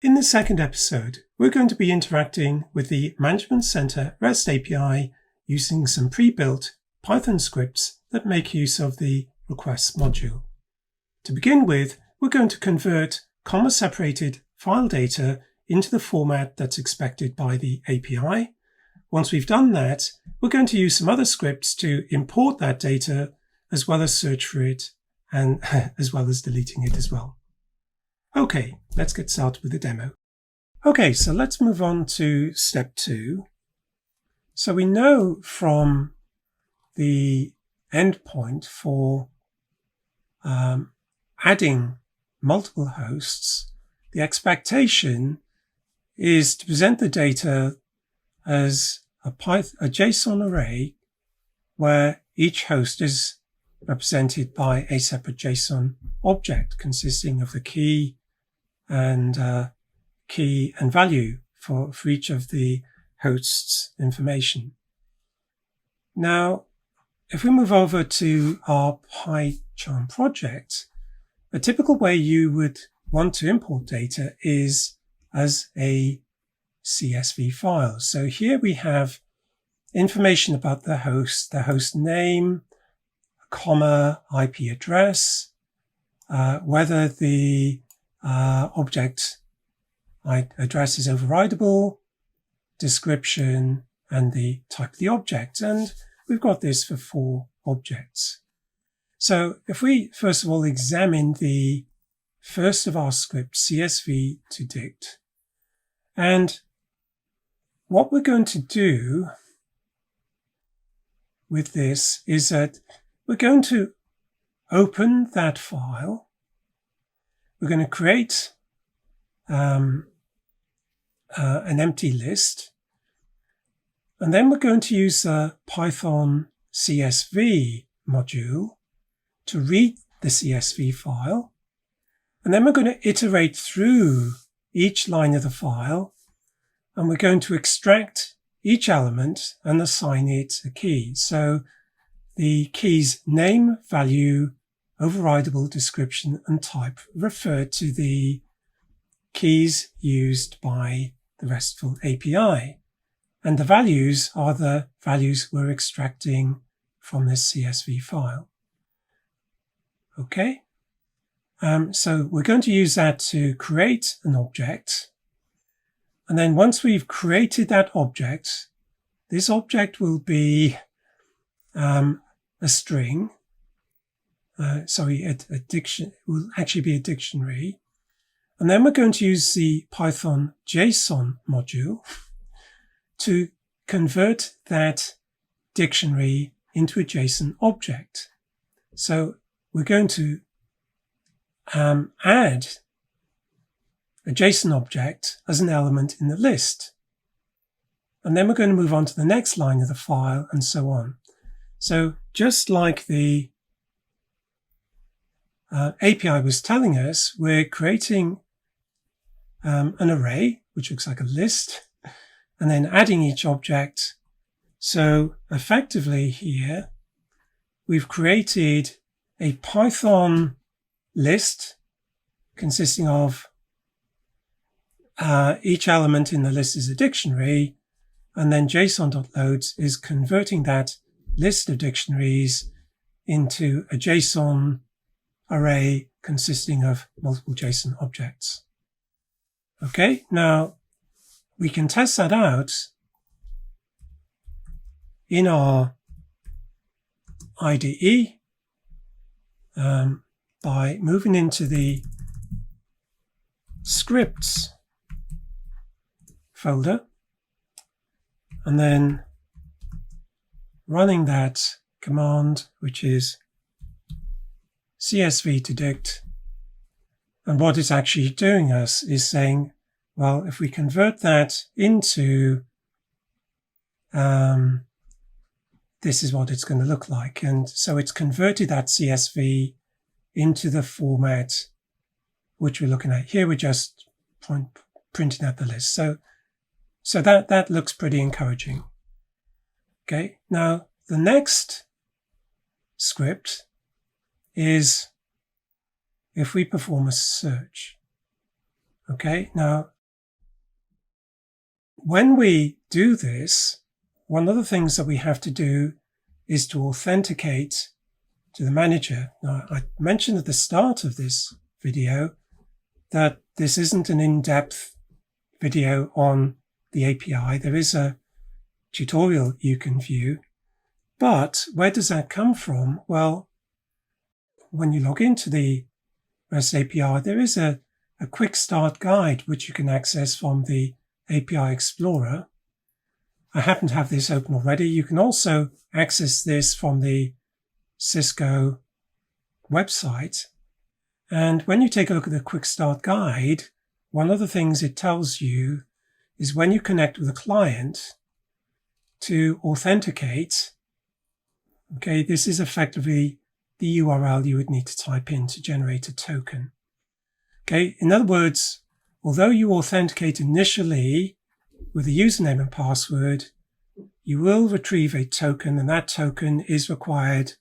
In the second episode, we're going to be interacting with the Management Center REST API using some pre-built Python scripts that make use of the requests module. To begin with, we're going to convert comma-separated file data into the format that's expected by the API. Once we've done that, we're going to use some other scripts to import that data, as well as search for it, and as well as deleting it as well. Okay, let's get started with the demo. Okay, so let's move on to step 2. So we know from the endpoint for adding multiple hosts, the expectation is to present the data as a JSON array where each host is represented by a separate JSON object consisting of the key and value for each of the host's information. Now, if we move over to our PyCharm project, a typical way you would want to import data is as a CSV file. So here we have information about the host name, comma, IP address, whether the object address is overridable, description, and the type of the object. And we've got this for 4 objects. So if we first of all examine the first of our scripts, CSV to dict, and what we're going to do with this is that we're going to open that file. We're going to create an empty list. And then we're going to use the Python CSV module to read the CSV file. And then we're going to iterate through each line of the file. And we're going to extract each element and assign it a key. So the keys name, value, overridable, description, and type refer to the keys used by the RESTful API. And the values are the values we're extracting from this CSV file. Okay. So we're going to use that to create an object. And then once we've created that object, this object will be a string. It will actually be a dictionary. And then we're going to use the Python JSON module to convert that dictionary into a JSON object. So we're going to add a JSON object as an element in the list. And then we're going to move on to the next line of the file and so on. So just like the API was telling us, we're creating an array, which looks like a list, and then adding each object. So effectively here, we've created a Python list consisting of each element in the list is a dictionary, and then JSON.loads is converting that list of dictionaries into a JSON array consisting of multiple JSON objects. Okay, now we can test that out in our IDE by moving into the scripts folder and then running that command, which is CSV to dict. And what it's actually doing us is saying, well, if we convert that into this is what it's going to look like. And so it's converted that CSV into the format which we're looking at. Here we're just printing out the list. So that looks pretty encouraging. Okay, now the next script is if we perform a search. Okay, now when we do this, one of the things that we have to do is to authenticate to the manager. Now, I mentioned at the start of this video that this isn't an in-depth video on the API. There is a tutorial you can view. But where does that come from? Well, when you log into the REST API, there is a quick start guide which you can access from the API Explorer. I happen to have this open already. You can also access this from the Cisco website. And when you take a look at the quick start guide, one of the things it tells you is when you connect with a client to authenticate. Okay, this is effectively the URL you would need to type in to generate a token. Okay, in other words, although you authenticate initially with a username and password, you will retrieve a token, and that token is required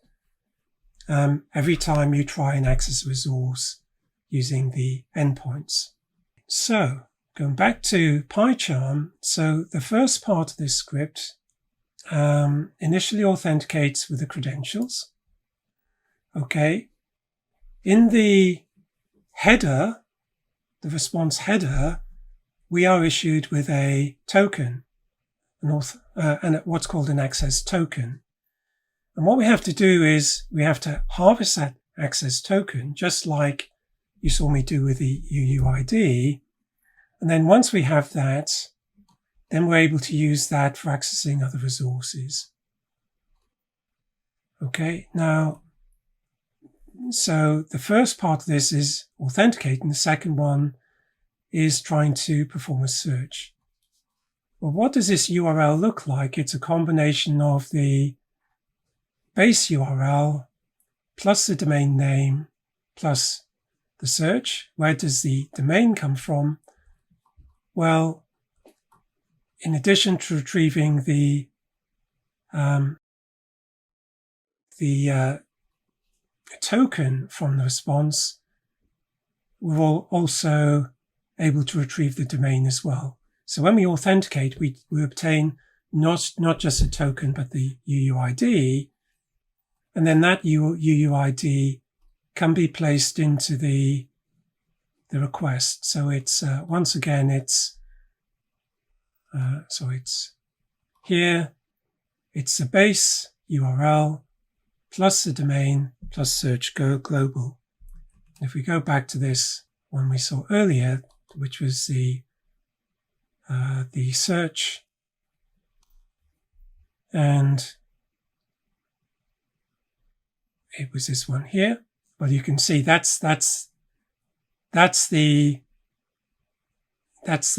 every time you try and access a resource using the endpoints. So, going back to PyCharm, so the first part of this script initially authenticates with the credentials. Okay. In the header, the response header, we are issued with a token, and what's called an access token. And what we have to do is we have to harvest that access token, just like you saw me do with the UUID. And then once we have that, then we're able to use that for accessing other resources. Okay, now, so the first part of this is authenticating. The second one is trying to perform a search. Well, what does this URL look like? It's a combination of the base URL plus the domain name plus the search. Where does the domain come from? Well, in addition to retrieving the token from the response, we're also able to retrieve the domain as well. So when we authenticate, we obtain not just a token, but the UUID, and then that UUID can be placed into the request. So it's once again it's here. It's the base URL plus the domain plus search global. If we go back to this one we saw earlier, which was the search, and it was this one here. Well, you can see that's the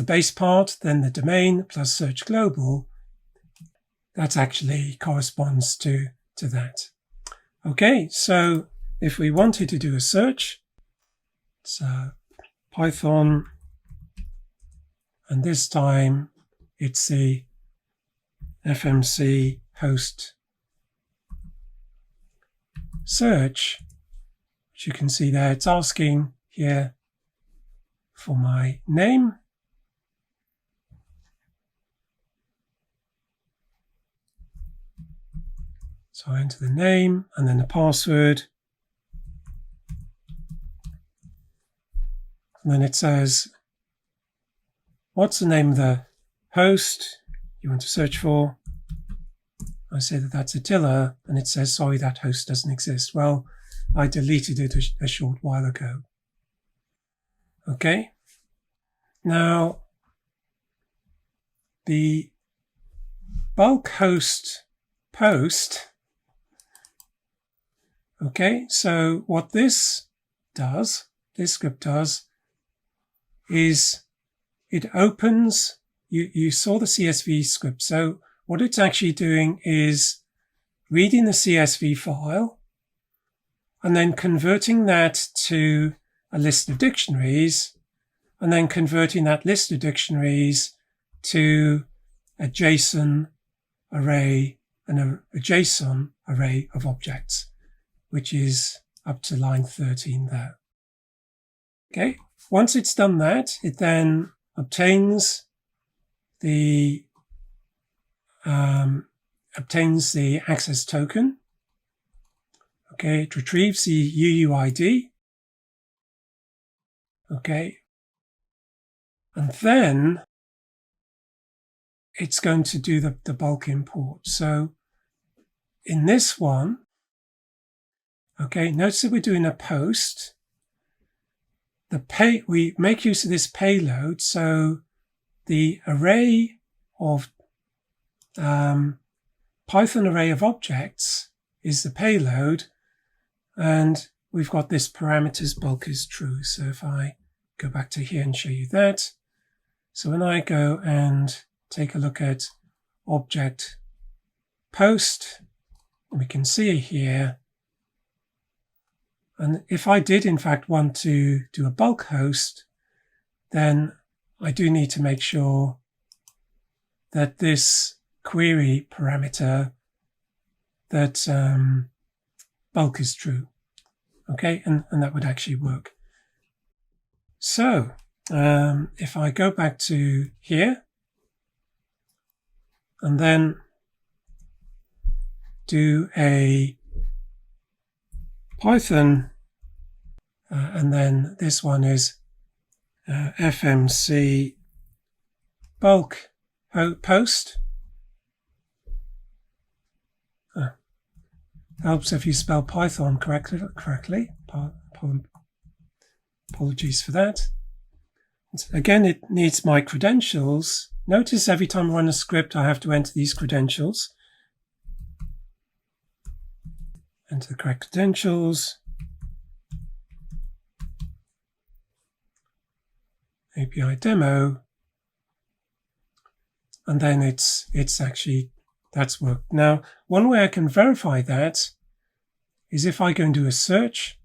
base part. Then the domain plus search global. That actually corresponds to that. Okay, so if we wanted to do a search, it's Python, and this time it's the FMC host search, which you can see there. It's asking here for my name. So I enter the name and then the password. And then it says, what's the name of the host you want to search for? I say that that's Attila, and it says, sorry, that host doesn't exist. Well, I deleted it a short while ago. Okay. Now, the bulk host post. Okay, so what this script does, is it opens, you saw the CSV script. So what it's actually doing is reading the CSV file and then converting that to a list of dictionaries, and then converting that list of dictionaries to a JSON array and a JSON array of objects, which is up to line 13 there. Okay, once it's done that, it then obtains the obtains the access token. Okay, it retrieves the UUID. Okay, and then it's going to do the bulk import. So in this one, okay, notice that we're doing a post. We make use of this payload, so the array of Python array of objects is the payload, and we've got this parameters bulk is true. So if I go back to here and show you that, so when I go and take a look at object post, we can see here, and if I did in fact want to do a bulk host, then I do need to make sure that this query parameter, that bulk is true. Okay, and that would actually work. So if I go back to here and then do a Python, and then this one is FMC bulk post. Helps if you spell Python correctly. Apologies for that. Again, it needs my credentials. Notice every time I run a script, I have to enter these credentials. Enter the correct credentials. API demo. And then it's actually, that's worked. Now, one way I can verify that is if I go and do a search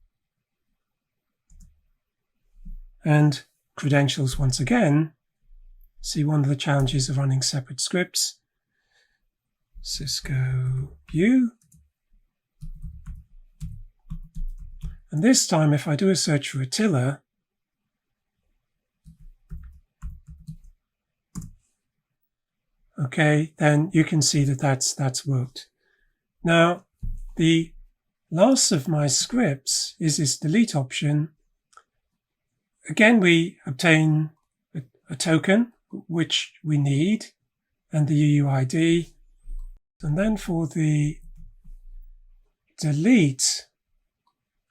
and credentials once again. See, one of the challenges of running separate scripts. Cisco view. And this time, if I do a search for Attila, okay, then you can see that that's worked. Now, the last of my scripts is this delete option. Again, we obtain a token, which we need, and the UUID. And then for the delete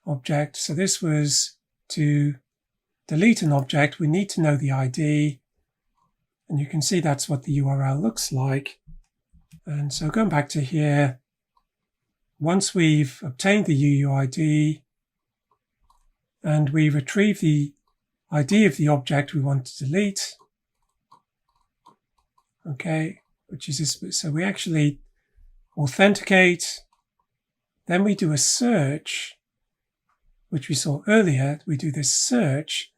object, so this was to delete an object, we need to know the ID. And you can see that's what the URL looks like. And so going back to here, once we've obtained the UUID and we retrieve the ID of the object we want to delete, okay, which is this. So we actually authenticate, then we do a search, which we saw earlier. We do this search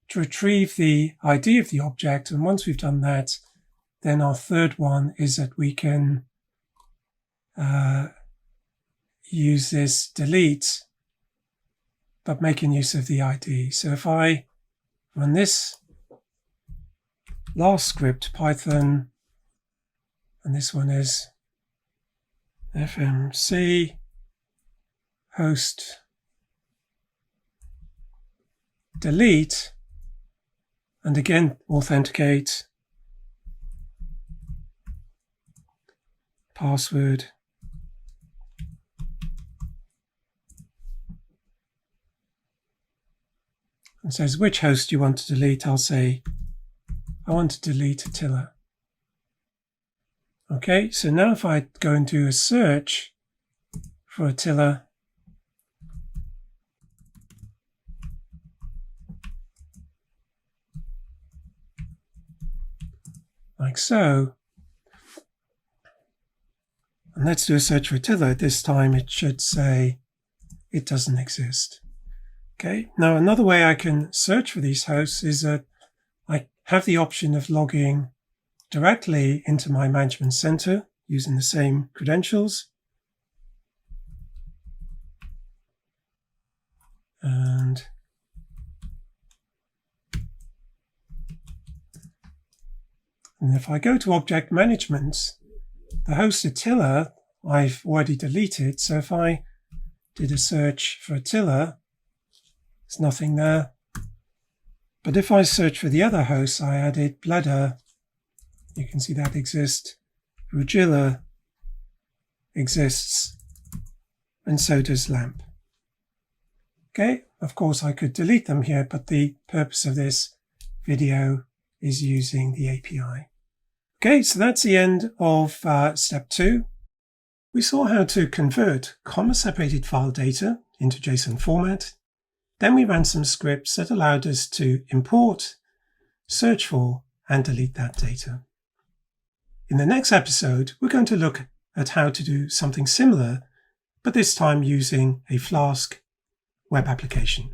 to retrieve the ID of the object. And once we've done that, then our third one is that we can use this delete, but making use of the ID. So if I run this last script, Python, and this one is FMC host delete, and again authenticate, password, and says which host you want to delete. I'll say I want to delete Attila. Okay, so now if I go and do a search for Attila, like so, and let's do a search for Attila. This time it should say it doesn't exist. Okay, now another way I can search for these hosts is that I have the option of logging directly into my management center using the same credentials. And And if I go to object management, the host Attila, I've already deleted. So if I did a search for Attila, there's nothing there. But if I search for the other hosts, I added Bladder. You can see that exists. Rugilla exists. And so does LAMP. Okay, of course I could delete them here, but the purpose of this video is using the API. Okay, so that's the end of step 2. We saw how to convert comma-separated file data into JSON format. Then we ran some scripts that allowed us to import, search for, and delete that data. In the next episode, we're going to look at how to do something similar, but this time using a Flask web application.